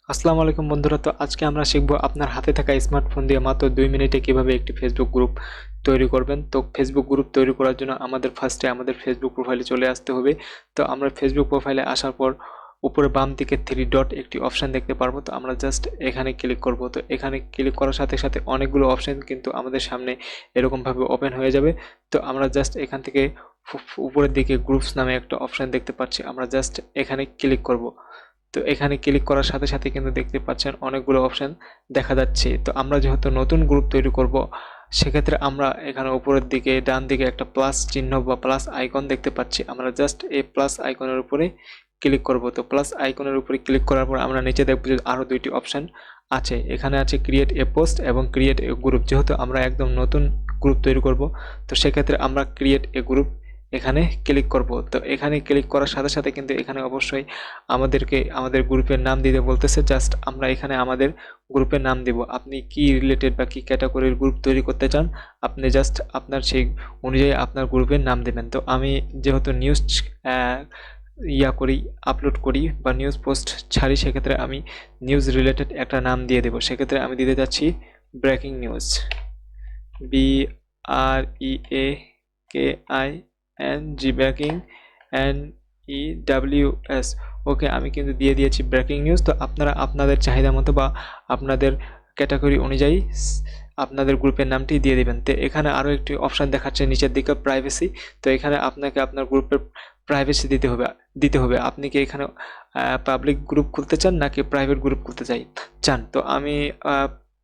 আসসালামু আলাইকুম বন্ধুরা। তো আজকে আমরা শিখবো আপনার হাতে থাকা স্মার্টফোন দিয়ে মাত্র 2 মিনিটে কিভাবে একটি ফেসবুক গ্রুপ তৈরি করবেন। তো ফেসবুক গ্রুপ তৈরি করার জন্য আমাদের ফার্স্টে আমাদের ফেসবুক প্রোফাইলে চলে আসতে হবে। তো আমরা ফেসবুক প্রোফাইলে আসার পর উপরে বাম দিকে 3 ডট একটি অপশান দেখতে পারবো। তো আমরা জাস্ট এখানে ক্লিক করব। তো এখানে ক্লিক করার সাথে সাথে অনেকগুলো অপশান কিন্তু আমাদের সামনে এরকমভাবে ওপেন হয়ে যাবে। তো আমরা জাস্ট এখান থেকে উপরের দিকে গ্রুপস নামে একটা অপশান দেখতে পাচ্ছি, আমরা জাস্ট এখানে ক্লিক করব। তো এখানে ক্লিক করার সাথে সাথে কিন্তু দেখতে পাচ্ছেন অনেকগুলো অপশন দেখা যাচ্ছে। তো আমরা যেহেতু নতুন গ্রুপ তৈরি করব, সেক্ষেত্রে আমরা এখানে উপরের দিকে ডান দিকে একটা প্লাস চিহ্ন বা প্লাস আইকন দেখতে পাচ্ছি, আমরা জাস্ট এই প্লাস আইকনের উপরে ক্লিক করব। তো প্লাস আইকনের উপরে ক্লিক করার পর আমরা নিচে দেখব যে আরও দুইটি অপশন আছে। এখানে আছে ক্রিয়েট এ পোস্ট এবং ক্রিয়েট এ গ্রুপ। যেহেতু আমরা একদম নতুন গ্রুপ তৈরি করব, তো সেক্ষেত্রে আমরা ক্রিয়েট এ গ্রুপ এখানে ক্লিক করব। তো এখানে ক্লিক করার সাথে সাথে কিন্তু এখানে অবশ্যই আমাদেরকে আমাদের গ্রুপের নাম দিতে বলতেছে। জাস্ট আমরা এখানে আমাদের গ্রুপের নাম দিব। আপনি কি রিলেটেড বা কি ক্যাটাগরির গ্রুপ তৈরি করতে চান, আপনি জাস্ট আপনার সেই অনুযায়ী আপনার গ্রুপের নাম দেবেন। তো আমি যেহেতু নিউজ আপলোড করি বা নিউজ পোস্ট ছাড়ি, সেক্ষেত্রে আমি নিউজ রিলেটেড একটা নাম দিয়ে দেবো। সেক্ষেত্রে আমি দিতে যাচ্ছি breaking news, BREAKING, breaking NEWS। ওকে, আমি কিন্তু দিয়ে দিয়েছি ব্রেকিং নিউজ। তো আপনারা আপনাদের চাহিদা মতো বা আপনাদের ক্যাটাগরি অনুযায়ী আপনাদের গ্রুপের নামটি দিয়ে দিবেন। তো এখানে আরও একটি অপশান দেখাচ্ছে নিচের দিকে প্রাইভেসি। তো এখানে আপনাকে আপনার গ্রুপের প্রাইভেসি দিতে হবে। আপনি কি এখানে পাবলিক গ্রুপ খুলতে চান নাকি প্রাইভেট গ্রুপ খুলতে চান। তো আমি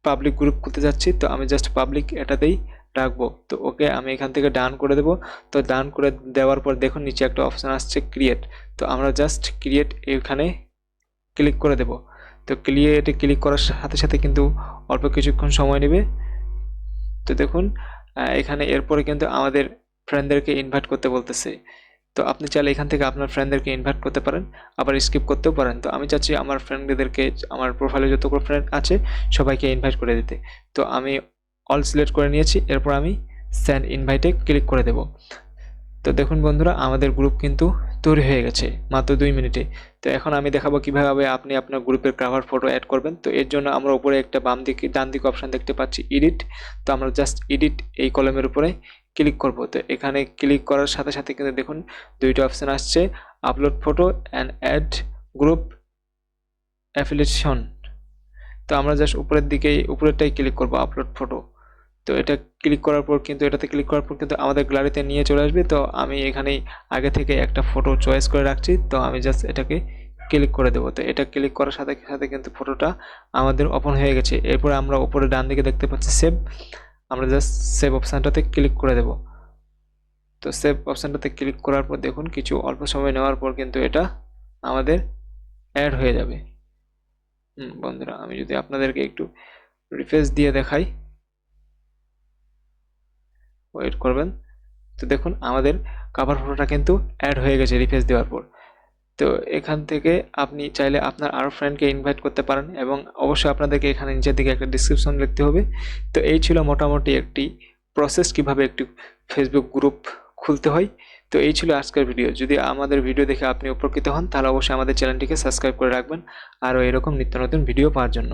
পাবলিক গ্রুপ খুলতে যাচ্ছি। তো আমি জাস্ট পাবলিক এটাতেই রাখবো। তো ওকে, আমি এখান থেকে ডান করে দেবো। তো ডান করে দেওয়ার পর দেখুন নিচে একটা অপশান আসছে ক্রিয়েট। তো আমরা জাস্ট ক্রিয়েট এখানে ক্লিক করে দেব। তো ক্রিয়েটে ক্লিক করার সাথে সাথে কিন্তু অল্প কিছুক্ষণ সময় নেবে। তো দেখুন এখানে এরপরে কিন্তু আমাদের ফ্রেন্ডদেরকে ইনভাইট করতে বলতেছে। তো আপনি চাইলে এখান থেকে আপনার ফ্রেন্ডদেরকে ইনভাইট করতে পারেন, আবার স্কিপ করতেও পারেন। তো আমি চাচ্ছি আমার ফ্রেন্ডদেরকে, আমার প্রোফাইলে যতগুলো ফ্রেন্ড আছে সবাইকে ইনভাইট করে দিতে। তো আমি অল সিলেক্ট করে নিয়েছি। এরপর আমি সেন্ড ইনভাইটে ক্লিক করে দেব। তো দেখুন বন্ধুরা, আমাদের গ্রুপ কিন্তু তৈরি হয়ে গেছে মাত্র 2 মিনিটে। তো এখন আমি দেখাবো কিভাবে আপনি আপনার গ্রুপের কভার ফটো অ্যাড করবেন। তো এর জন্য আমরা উপরে একটা ডান দিকে অপশান দেখতে পাচ্ছি এডিট। তো আমরা জাস্ট এডিট এই কলমের উপরে ক্লিক করব। তো এখানে ক্লিক করার সাথে সাথে কিন্তু দেখুন দুইটা অপশান আসছে, upload photo and add group affiliation. তো আমরা জাস্ট উপরেরটাই ক্লিক করব, আপলোড ফটো। তো এটা ক্লিক করার পর কিন্তু আমাদের গ্যালারিতে নিয়ে চলে আসবে। তো আমি এখানেই আগে থেকে একটা ফটো চয়েস করে রাখছি। তো আমি জাস্ট এটাকে ক্লিক করে দেবো। তো এটা ক্লিক করার সাথে সাথে কিন্তু ফটোটা আমাদের ওপেন হয়ে গেছে। এরপরে আমরা উপরে ডান দিকে দেখতে পাচ্ছি সেভ, আমরা জাস্ট সেভ অপশানটাতে ক্লিক করে দেব। তো সেভ অপশানটাতে ক্লিক করার পর দেখুন কিছু অল্প সময় নেওয়ার পর কিন্তু এটা আমাদের অ্যাড হয়ে যাবে। বন্ধুরা, আমি যদি আপনাদেরকে একটু রিফ্রেশ দিয়ে দেখাই, ওয়েট করবেন। তো দেখুন আমাদের কভার ফটোটা কিন্তু অ্যাড হয়ে গেছে রিফ্রেশ দেওয়ার পর। তো এখান থেকে আপনি চাইলে আপনার আরও ফ্রেন্ডকে ইনভাইট করতে পারেন এবং অবশ্যই আপনাদেরকে এখানে নিচের দিকে একটা ডিসক্রিপশন লিখতে হবে। তো এই ছিল মোটামুটি একটি প্রসেস কিভাবে একটি ফেসবুক গ্রুপ খুলতে হয়। তো এই ছিল আজকের ভিডিও। যদি আমাদের ভিডিও দেখে আপনি উপকৃত হন, তাহলে অবশ্যই আমাদের চ্যানেলটিকে সাবস্ক্রাইব করে রাখবেন আরও এরকম নিত্য নতুন ভিডিও পাওয়ার জন্য।